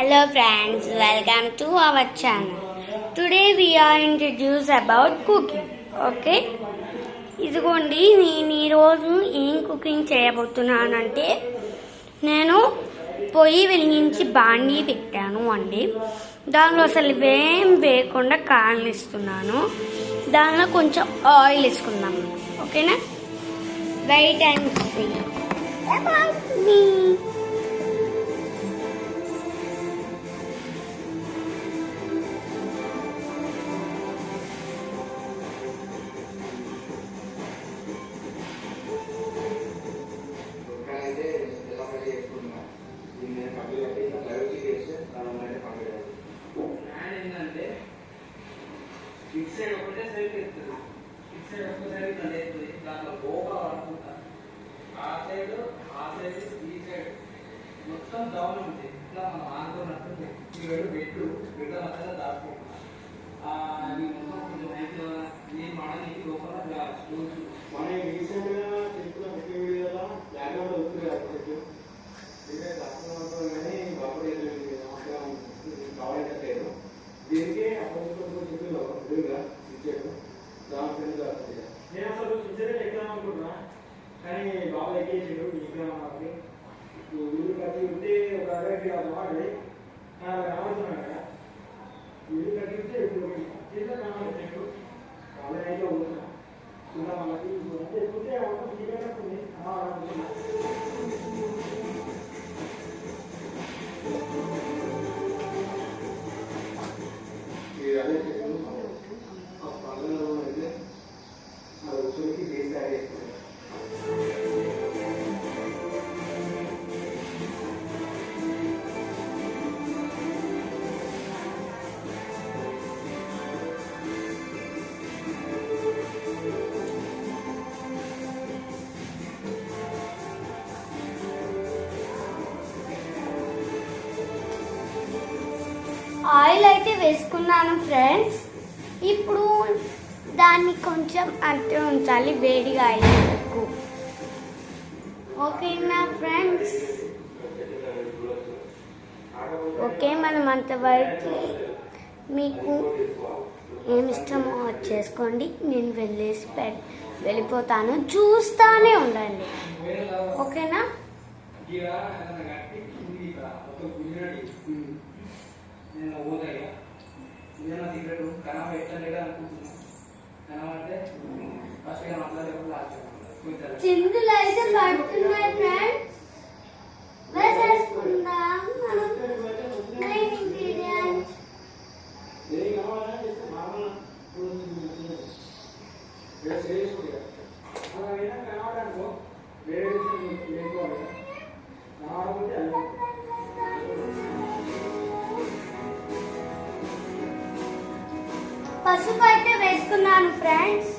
Hello friends, welcome to our channel. Today we are introduced about cooking. Okay? ఇదిగోండి నేను ఈరోజు ఏం cooking చేయబోతున్నానంటే నేను పొయ్యి వెలిగించి బాండీ పెట్టాను అండి. దానిలో అసలు ఏం వేయకుండా కాలనిస్తున్నాను. దానిలో కొంచెం ఆయిల్ వేసుకుందాం. ఓకేనా? Wait and see about me. ఇటు సైడ్ ఒకటే సైడ్ ఎత్తుంది, ఇటు సైడ్ ఒక సైడ్ ఇట్లా ఎత్తుంది. దాంట్లో గోగా వాడుకుంటా ఆ సైడ్ ఈ సైడ్ మొత్తం డౌన్ ఉంది. ఇట్లా మనం ఆనుకున్నట్టు ఈ వేడు బిడ్డ మధ్యలో దాచుకుంటున్నాం. అది మొత్తం కొంచెం నైట్లో ఈ మడని లోపల స్టూల్స్ మన రీసెంట్గా చెప్తున్న ముఖ్య వీడియోలో బ్యాక్గ్రౌండ్ వస్తుంది కదా చెట్టు ఇదే తక్కువ కానీ బాబు కావాలంటే లేదు. దీనికి చెట్టులో ఎదురుగా ఇచ్చాడు. దాని ఫ్రెండ్ నేను అసలు ఫ్యూచర్ ఎక్కాం అనుకున్నా, కానీ బాబు ఎక్కేసాడు. ఎక్కామని ఇల్లు కట్టి ఉంటే ఒక 60 వాడి కనబడుతున్నాడు కదా. ఇల్లు కట్టి ఉంటే ఇప్పుడు కింద కనబడుతున్నాడు. వాళ్ళ అయితే అవుతున్నా కింద మనకి ఎక్కుంటే దిగేటప్పుడు ఆయిల్ అయితే వేసుకున్నాను ఫ్రెండ్స్. ఇప్పుడు దాన్ని కొంచెం అంటే ఉంచాలి వేడిగా అయ్యేందుకు. ఓకేనా ఫ్రెండ్స్? ఓకే, మనం అంతవరకు మీకు ఏమి ఇష్టమో చేసుకోండి. నేను వెళ్ళిపోతాను, చూస్తానే ఉండండి. ఓకేనా? నేను పోతాయిగా ఇదే నా సీక్రెట్. కనవ ఎట్లా అనుకుంటున్నాను. కనవంటే ఫస్ట్ మాట్లాడేప్పుడు చిందులు అయితే పడుతున్నాయి ఫ్రెండ్స్. వేసేసుకుందాం మనం మెయిన్ ఇంగ్రీడియంట్స్. కనవడానికి వేరే లేకపోవాలి కనవడకుంటే పసుపు అయితే వేసుకున్నాను friends.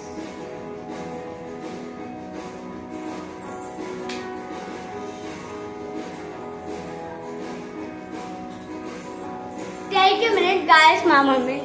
Take a minute guys, మా మమ్మీ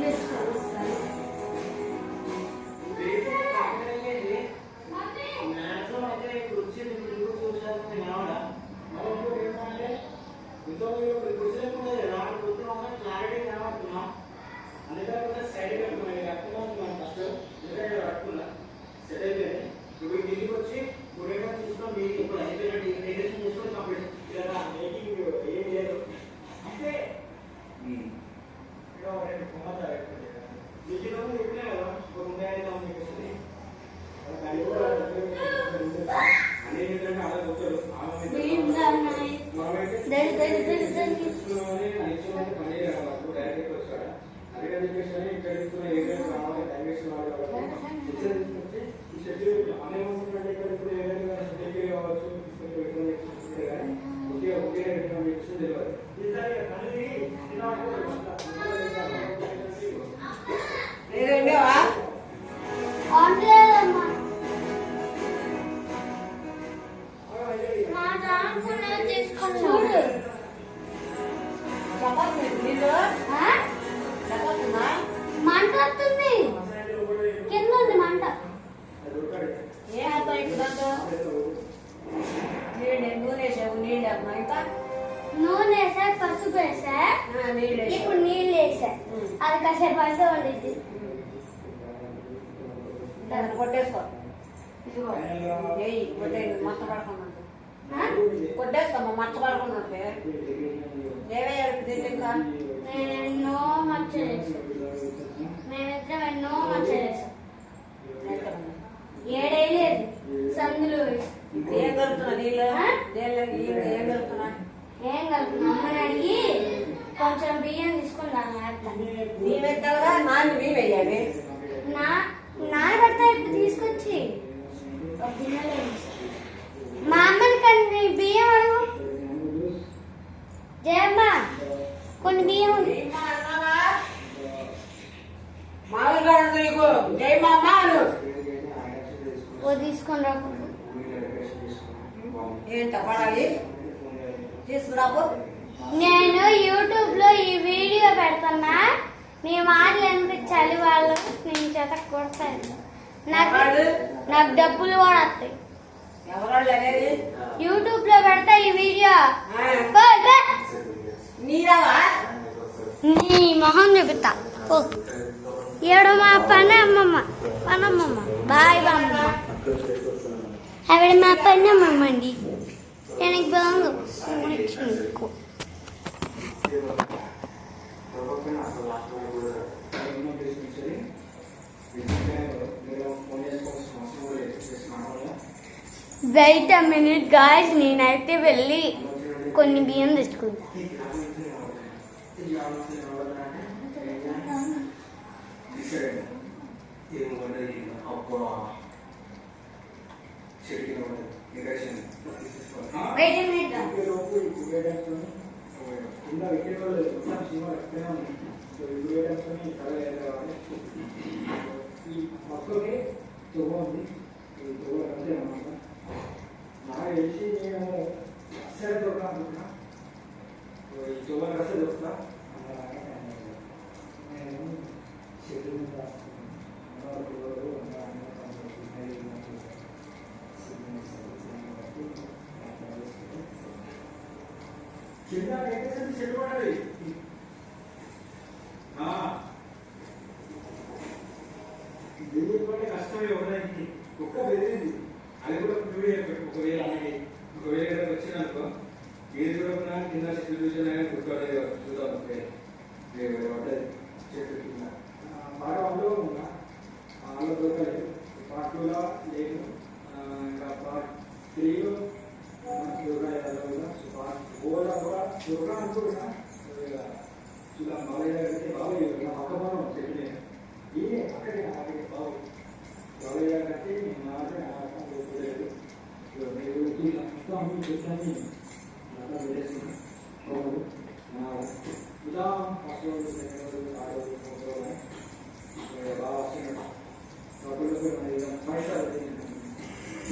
మంట వస్తుంది, కింద ఉంది మంట. నూనె వేసా, పసుపు వేసా, నీళ్ళు వేసి. ఇప్పుడు నీళ్ళు వేసా అది కాసేపు అయితే వండిద్ది. దాన్ని కొట్టేసుకో. ఇదిగో చెయ్యి కొట్టేది మచ్చ పడకుండా. కొట్టేసుకోమ్మా మచ్చ పడకుండా ఉంటే. ఏవే తింటే ఇంకా నేను ఎన్నో మచ్చలు వేసాను. మేమిద్దరం ఎన్నో మచ్చలు వేసాం. 7 వేయలేదు సందులో వేసి. ఏం కలుపుతున్నా నీళ్ళు? ఏం కలుపుతున్నా? ఏం కలుపుతున్నా అమ్మని అడిగి కొంచెం బియ్యం తీసుకుని దాన్ని వేస్తాను. నీళ్ళు ఎత్తావుగా నాన్న నీళ్ళు వేయాలి. నానబడతా ఇప్పుడు తీసుకొచ్చి ఒక గిన్నెలో వేసి. మా అమ్మని కొన్ని బియ్యం అడుగు. జయమ్మ కొన్ని బియ్యం ఉంది. మామూలుగా ఉండదు నీకు. జై మా అమ్మ అను. ఓ తీసుకొని రాకు. ఏంట పడాలి తీసుకురాకు. నేను యూట్యూబ్ లో ఈ వీడియో పెడుతున్నా. మీ మాటలు వినిపించాలి వాళ్ళు. నేను చేత కొడతాను. నాకు డబ్బులు కూడా వస్తాయి. ఎవరాళ్ళు అనేది యూట్యూబ్ లో పెడతా ఈ వీడియో. నీరావా నీ మొహం చూపిస్తా. ఏడో మా పని అమ్మమ్మ పనమ్మమ్మ బాయ్ బామ్మ ఆవిడ మా పని అమ్మమ్మ అండి. எனக்கு బాగు వెయిట్ అ మినిట్ గాయ్స్. నేనైతే వెళ్ళి కొన్ని బియ్యం తెచ్చుకుంటా. Wait a minute. నాకు తెలిసి నేను అస్సలు దొరకాలనుకుంటున్నా. జోబన్ అస్సలు దొరుకుతా. నేను షెడ్యూల్ మీద కింద ఎక్కేసి షెడ్ పడాలి. బెదిరి పడే కష్టమే ఎవరికి. ఒక్క బెదిరింది అది కూడా ఒకవేళ వచ్చినానుకో ఏది కూడా కింద సిచ్యువేషన్ అయినా కూర్చోవాలి చూద్దాం. పడ్డది చెట్టు కింద బాగా అందులో ఉన్నా అందులో దొరకలేదు. పార్ట్ 2లో లేదు. ఇంకా పార్ట్ 3లో దొరకలేదు. పార్ట్ 4లో కూడా దొరకాలనుకుంటున్నా. చూద్దాం. బాగా బాగా పక్కన చెట్టు ఇది అక్కడికి బాగు బాగా కట్టి లేదు.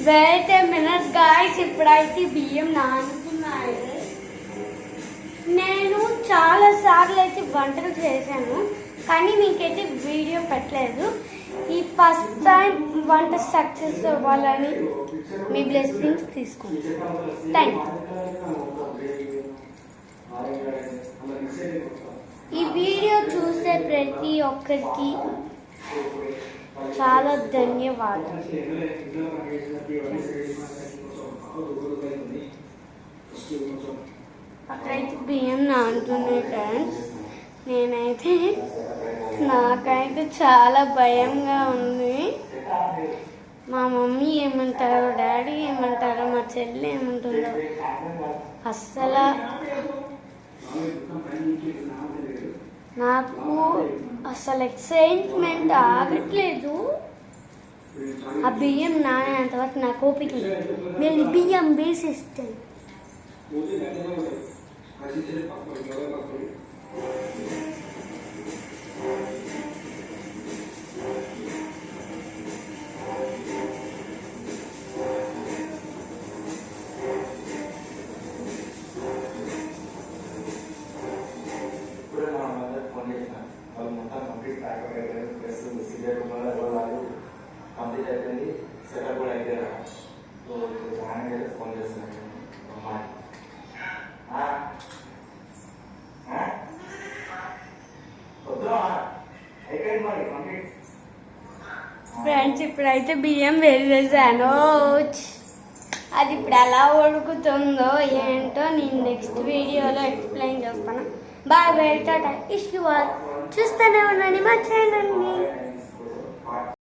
Wait a minute guys. ఇప్పుడైతే బియ్యం నానుతున్నాయి. నేను చాలా సార్లు అయితే వంటలు చేశాను కానీ మీకైతే వీడియో పెట్టలేదు. ఈ ఫస్ట్ టైం వంట సక్సెస్ అవ్వాలని మీ బ్లెస్సింగ్స్ తీసుకోండి. Thank you. ఈ వీడియో చూసే ప్రతి ఒక్కరికి చాలా ధన్యవాదాలు. అక్కడైతే బియ్యం నానుతున్నాయి ఫ్రెండ్స్. నేనైతే నాకైతే చాలా భయంగా ఉంది. మా మమ్మీ ఏమంటారో, డాడీ ఏమంటారో, మా చెల్లి ఏమంటుందో అస్సలు నాకు అసలు ఎక్సైట్మెంట్ ఆగట్లేదు. ఆ బియ్యం నానేంతవరకు నాకు ఓపిక నేను బియ్యం వేసేస్తాను. కంప్లీట్ అయిపోయింది. సెటప్ కూడా అయిపోయారు. సో జాయిన్ అయితే ఫోన్ చేస్తున్నాను. ఫ్రెండ్స్ ఇప్పుడైతే బియ్యం వేసేసాను. అది ఇప్పుడు ఎలా ఉడుకుతుందో ఏంటో నేను నెక్స్ట్ వీడియోలో ఎక్స్ప్లెయిన్ చేస్తాను. బాయ్ బాయ్ టాటా ఇష్యూ చూస్తూనే ఉండండి మా ఛానల్ని.